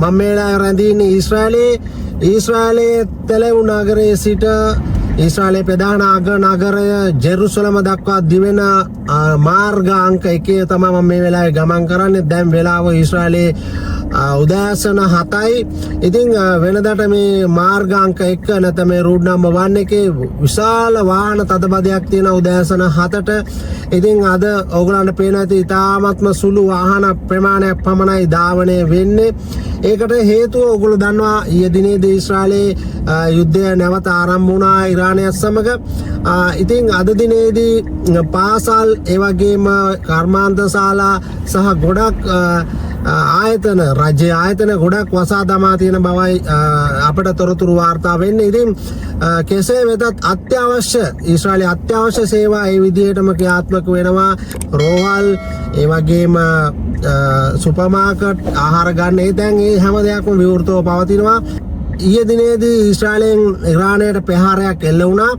මම මේලා රැඳී ඉන්නේ ඊශ්‍රායලයේ තෙලෙව් නගරයේ සිට ඊශ්‍රායලයේ ප්‍රධාන නගරය ජෙරුසලම දක්වා දිවෙන මාර්ගාංක 1 තමයි මම මේ වෙලාවේ ගමන් කරන්නේ. දැන් වෙලාව ඊශ්‍රායලයේ උදෑසන 7යි. ඉතින් වෙනදාට මේ මාර්ගාංක 1 නැත්නම් මේ රූට් නම්බර් 1 එකේ විශාල වාහන තදබදයක් තියෙන උදෑසන 7ට. ඉතින් අද ඕගලන්ට පේනවා ඇති ඉතාමත්ම සුළු වාහන ප්‍රමාණයක් පමණයි ධාවනය වෙන්නේ. ඒකට හේතුව ඔයගොල්ලෝ දන්නවා ඊයේ දිනේදී ඊශ්‍රායලයේ යුද්ධය නැවත ආරම්භ වුණා ඉරානයත් සමග. ඉතින් අද දිනේදී පාසල් ඒ වගේම කර්මාන්ත ශාලා සහ ගොඩක් ආයතන රජ්‍ය ආයතන ගොඩක් වසා දමා තියෙන බවයි අපට තොරතුරු වාර්තා වෙන්නේ. ඉතින් කෙසේ වෙතත් අත්‍යවශ්‍ය ඊශ්‍රායලයේ අත්‍යවශ්‍ය සේවා ඒ විදිහටම ක්‍රියාත්මක වෙනවා. රෝහල් ඒ වගේම සුපර් මාකට් ආහාර ගන්න ඒ දැන් ඒ හැම දෙයක්ම විවෘතව පවතිනවා. ඊයේ දිනේදී ඊශ්‍රායලෙන් ඉරානයට ප්‍රහාරයක් එල්ල වුණා.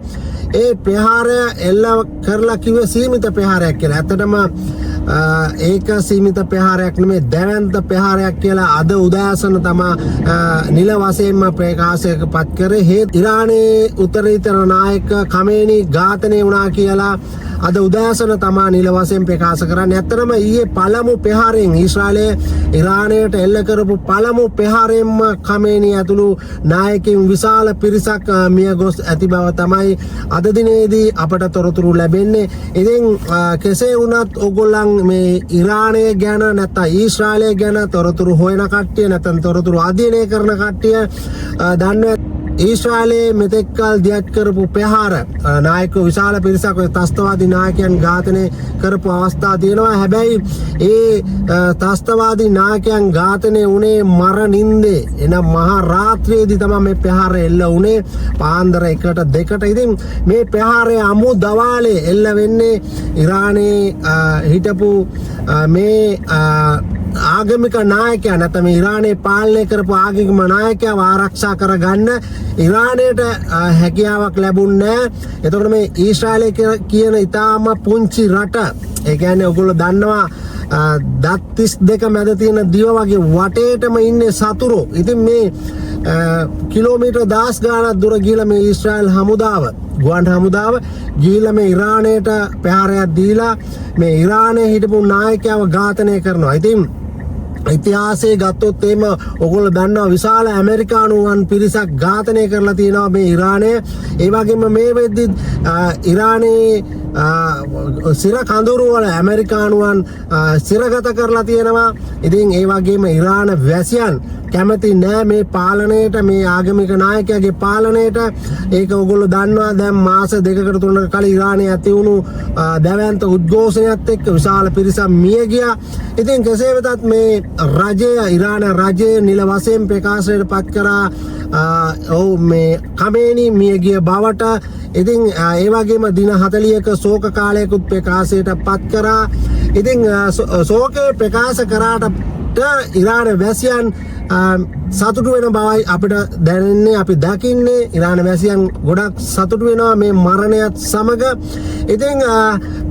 ඒ ප්‍රහාරය එල්ල කරලා කිව්වේ සීමිත ප්‍රහාරයක් කියලා. ඇත්තටම ඒක සීමිත ප්‍රහාරයක් නෙමෙයි දැවැන්ත ප්‍රහාරයක් කියලා අද උදෑසන තමයි නිල වශයෙන්ම ප්‍රකාශයකපත් කරේ. හේත් ඉරානයේ උත්තරීතර නායක ඛමේනි ඝාතනය වුණා කියලා අද උදෑසන තමයි නිල වශයෙන් ප්‍රකාශ කරන්නේ. ඇත්තටම ඊයේ පළමු ප්‍රහාරයෙන් ඊශ්‍රායලයේ ඉරානයට එල්ල කරපු පළමු ප්‍රහාරයෙන්ම ඛමේනි ඇතුළු නායකයින් විශාල පිරිසක් මිය ගොස් ඇති බව තමයි අද දිනේදී අපට තොරතුරු ලැබෙන්නේ. ඉතින් කෙසේ වුණත් ඕගොල්ලන් මේ ඉරානය ගැන නැත්නම් ඊශ්‍රායලය ගැන තොරතුරු හොයන කට්ටිය නැත්නම් තොරතුරු අධ්‍යයනය කරන කට්ටිය දන්නවා ඊශ්‍රායලයේ මෙතෙක්කල් දියත් කරපු ප්‍රහාර නායකයෝ විශාල පිරිසක් ඔය ත්‍රස්තවාදී නායකයන් ඝාතනය කරපු අවස්ථා තියෙනවා. හැබැයි ඒ ත්‍රස්තවාදී නායකයන් ඝාතනය වුණේ මරණින්දේ එන මහා රාත්‍රියේදී තමයි මේ ප්‍රහාර එල්ල වුණේ පාන්දර 1ට 2ට. ඉතින් මේ ප්‍රහාරය අමු දවාලේ එල්ල වෙන්නේ ඉරානයේ හිටපු මේ ආගමික නායකයා නැත්නම් ඉරානයේ පාලනය කරපු ආගමික නායකයාව ආරක්ෂා කරගන්න ඉරානයට හැකියාවක් ලැබුණේ නැහැ. එතකොට මේ ඊශ්‍රායලය කියන ඊටාම පුංචි රට, ඒ කියන්නේ ඔයගොල්ලෝ දන්නවා දත් 32 මැද තියෙන දිව වගේ වටේටම ඉන්නේ සතුරෝ. ඉතින් මේ කිලෝමීටර් 10 ගාණක් දුර ගිහලා මේ ඊශ්‍රායල් හමුදාව ගුවන් හමුදාව ගිහිල්ලා මේ ඉරානයට ප්‍රහාරයක් දීලා මේ ඉරානයේ හිටපු නායකයව ඝාතනය කරනවා. ඉතින් ඉතිහාසයේ ගත්තොත් එහෙම ඔයගොල්ලෝ දන්නවා විශාල ඇමරිකානුවන් පිරිසක් ඝාතනය කරලා තියෙනවා මේ ඉරානය. ඒ වගේම මේ වෙද්දි ඉරානයේ සිර කඳුරු වල ඇමරිකානුවන් සිරගත කරලා තියෙනවා. ඉතින් ඒ වගේම ඉරාන වැසියන් කැමති නෑ මේ පාලනයට, මේ ආගමික නායකයාගේ පාලනයට. ඒක ඔයගොල්ලෝ දන්නවා දැන් මාස 2කට 3කට කලින් ඉරානයේ ඇති වුණු දැවැන්ත උද්ඝෝෂණයත් එක්ක විශාල පිරිසක් මිය ගියා. ඉතින් කෙසේ වෙතත් මේ රජය ඉරාන රජය නිල වශයෙන් ප්‍රකාශයට පත් කරා මේ ඛමේනි මිය ගිය බවට. ඉතින් ඒ වගේම දින 40ක ශෝක කාලයකුත් ප්‍රකාශයට පත් කරා. ඉතින් ශෝකේ ප්‍රකාශ කරාට ඉරාන වැසියන් සතුටු වෙන බවයි අපිට දැනෙන්නේ. අපි දකින්නේ ඉරාන වැසියන් ගොඩක් සතුටු වෙනවා මේ මරණයත් සමග. ඉතින්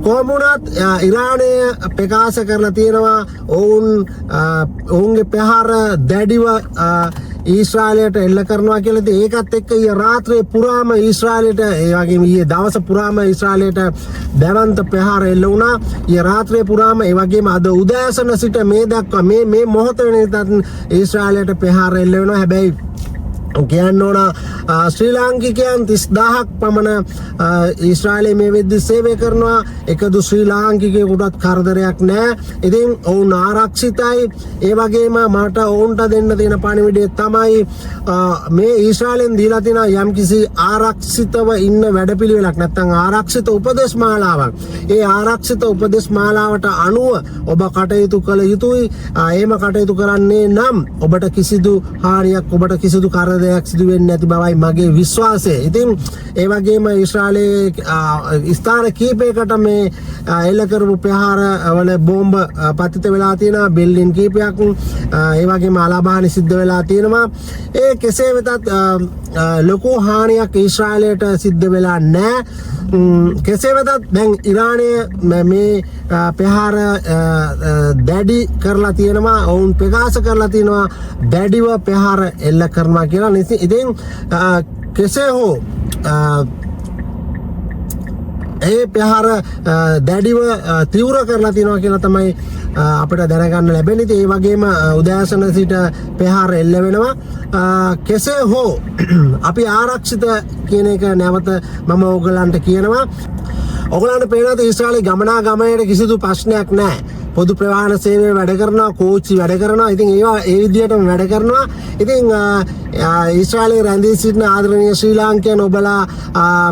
කොහොම වුණත් ඉරානය ප්‍රකාශ කරලා තියෙනවා ඔවුන්ගේ ප්‍රහාර දැඩිව ඊශ්‍රායලයට එල්ල කරනවා කියලා. ඉතින් ඒකත් එක්ක ඊයේ රාත්‍රියේ පුරාම ඊශ්‍රායලයට ඒ වගේම ඊයේ දවස පුරාම ඊශ්‍රායලයට දැවන්ත ප්‍රහාර එල්ල වුණා. ඊයේ රාත්‍රියේ පුරාම ඒ වගේම අද උදෑසන සිට මේ දක්වා මේ මොහොත වෙනකන් ඊශ්‍රායලයට ප්‍රහාර එල්ල වෙනවා. හැබැයි කියන්න ඕන ශ්‍රී ලාංකිකයන් 30000ක් පමණ ඊශ්‍රායලයේ මේ වෙද්දි සේවය කරනවා. එකදු ශ්‍රී ලාංකිකයෙකුටත් කරදරයක් නැහැ. ඉතින් ඔවුන් ආරක්ෂිතයි. ඒ වගේම මට ඔවුන්ට දෙන්න තියෙන පණිවිඩය තමයි මේ ඊශ්‍රායලෙන් දීලා තියෙන යම්කිසි ආරක්ෂිතව ඉන්න වැඩපිළිවෙලක් නැත්නම් ආරක්ෂිත උපදේශ මාලාවක්. ඒ ආරක්ෂිත උපදේශ මාලාවට අනුව ඔබ කටයුතු කළ යුතුයි. එහෙම කටයුතු කරන්නේ නම් ඔබට කිසිදු හානියක්, ඔබට කිසිදු කරදරයක් සිදු වෙන්නේ නැති බවයි මගේ විශ්වාසය. ඉතින් ඒ වගේම ඊශ්‍රායලයේ ස්ථාන කීපයකට මේ එල්ල කරපු ප්‍රහාර වල බෝම්බ පතිත වෙලා තියෙනවා. බිල්ඩින් කීපයක් ඒ වගේම අලාභානි සිද්ධ වෙලා තියෙනවා. ඒ කෙසේ වෙතත් ලොකු හානියක් ඊශ්‍රායලයට සිද්ධ වෙලා නැහැ. කෙසේ වෙතත් දැන් ඉරානය මේ ප්‍රහාර දැඩි කරලා තියෙනවා ඔවුන් ප්‍රකාශ කරලා තියෙනවා දැඩිව ප්‍රහාර එල්ල කරනවා කියලා. ඉතින් කෙසේ හෝ ඒ ප්‍රහාර දැඩිව තීව්‍ර කරලා තියෙනවා කියලා තමයි අපිට දැනගන්න ලැබෙන්නේ. ඒ වගේම උදෑසන සිට ප්‍රහාර එල්ල වෙනවා. කෙසේ හෝ අපි ආරක්ෂිත කියන එක නැවත මම ඕගලන්ට කියනවා. ඔයගලන්ට පේනවාද ඊශ්‍රායලයේ ගමනාගමනයට කිසිදු ප්‍රශ්නයක් නැහැ. පොදු ප්‍රවාහන සේවය වැඩ කරනවා, කෝච්චි වැඩ කරනවා. ඉතින් ඒවා ඒ විදිහටම වැඩ කරනවා. ඉතින් ඊශ්‍රායලයේ රැඳී සිටින ආදරණීය ශ්‍රී ලාංකිකයන් ඔබලා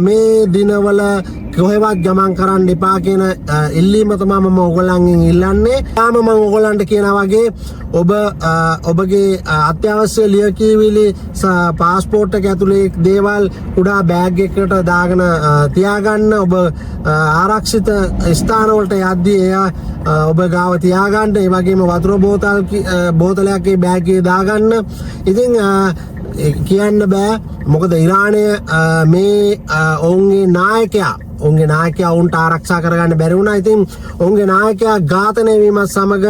මේ දිනවල කොහෙවත් ගමන් කරන්න එපා කියන ඉල්ලීම තමයි මම ඔයගලන්ගෙන් ඉල්ලන්නේ. තාම මම ඔයගලන්ට කියනවා වගේ ඔබගේ අත්‍යවශ්‍ය ලියකියවිලි පාස්පෝර්ට් එක ඇතුලේ දේවල් කුඩා බෑග් එකකට දාගෙන තියාගන්න. ඔබ ආරක්ෂිත ස්ථාන වලට යද්දී එය ඔබ ගාව තියාගන්න. ඒ වගේම වතුර බෝතලයක් ඒ බෑග් එකේ දාගන්න. ඉතින් කියන්න බෑ මොකද ඉරානය මේ ඔවුන්ගේ නායකයා ඔවුන්ට ආරක්ෂා කරගන්න බැරි වුණා. ඉතින් ඔවුන්ගේ නායකයා ඝාතනය වීමත් සමග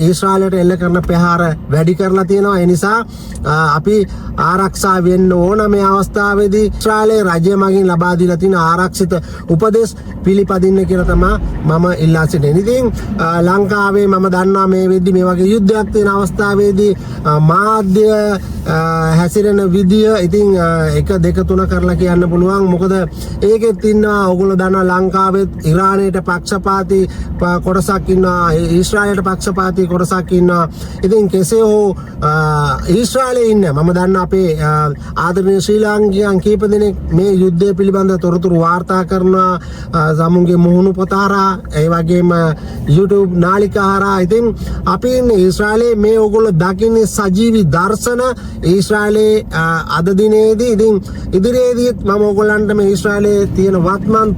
ඊශ්‍රායලයට එල්ල කරන ප්‍රහාර වැඩි කරලා තියෙනවා. ඒ නිසා අපි ආරක්ෂා වෙන්න ඕන මේ අවස්ථාවේදී. ඊශ්‍රායලයේ රජය මගින් ලබා දීලා තියෙන ආරක්ෂිත උපදෙස් පිළිපදින්න කියලා තමයි මම ඉල්ලා සිටින්නේ. ඉතින් ලංකාවේ මම දන්නවා මේ වෙද්දි මේ වගේ යුද්ධයක් තියෙන අවස්ථාවේදී මාධ්‍ය හැසිරෙන විදිය ඉතින් 1 2 3 කරලා කියන්න පුළුවන්. මොකද ඒකෙත් ඉන්නවා ඔයගොල්ලෝ දන්නවා ලංකාවේ ඉරානයට පක්ෂපාතී කොටසක් ඉන්නවා, ඊශ්‍රායලයට පක්ෂපාතී කොටසක් ඉන්නවා. ඉතින් කෙසේ හෝ ඊශ්‍රායලයේ ඉන්න මම දන්නවා අපේ ආදරණීය ශ්‍රී ලාංකිකයන් කීප දෙනෙක් මේ යුද්ධය පිළිබඳව තොරතුරු වාර්තා කරනවා සමුගේ මුහුණු පොත හරහා, ඒ වගේම YouTube නාලිකා හරහා. ඉතින් අපි ඉන්නේ ඊශ්‍රායලයේ මේ ඔයගොල්ලෝ දකින්නේ සජීවී දර්ශන ඊශ්‍රායලයේ අද දිනේදී. ඉතින් ඉදිරියේදීත් මම ඔයගොල්ලන්ට මේ ඊශ්‍රායලයේ තියෙන වත්මන්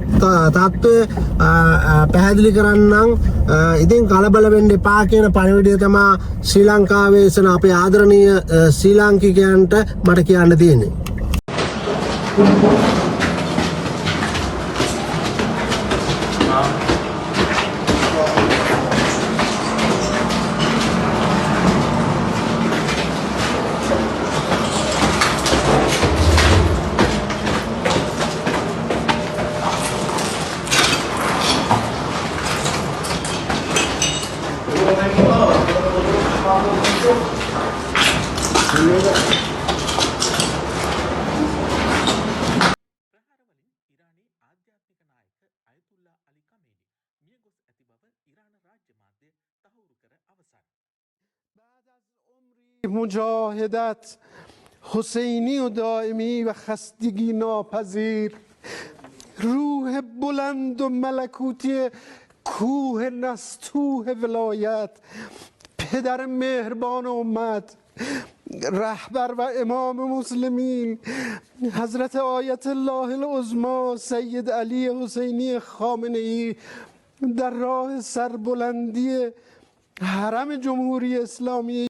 තත්ත්වය පැහැදිලි කරන්නම්. ඉතින් කලබල වෙන්න එපා කියන පණිවිඩය තමයි ශ්‍රී ලංකාවේ ඉන්න අපේ ආදරණීය ශ්‍රී ලාංකිකයන්ට මට කියන්න තියෙන්නේ. مجاهدت حسینی و دائمی و خستگی ناپذیر، روح بلند و ملکوتی کوه نستوه ولایت، پدر مهربان امت، رهبر و امام مسلمین حضرت آیت الله العظما سید علی حسینی خامنه‌ای در راه سربلندی حرم جمهوری اسلامی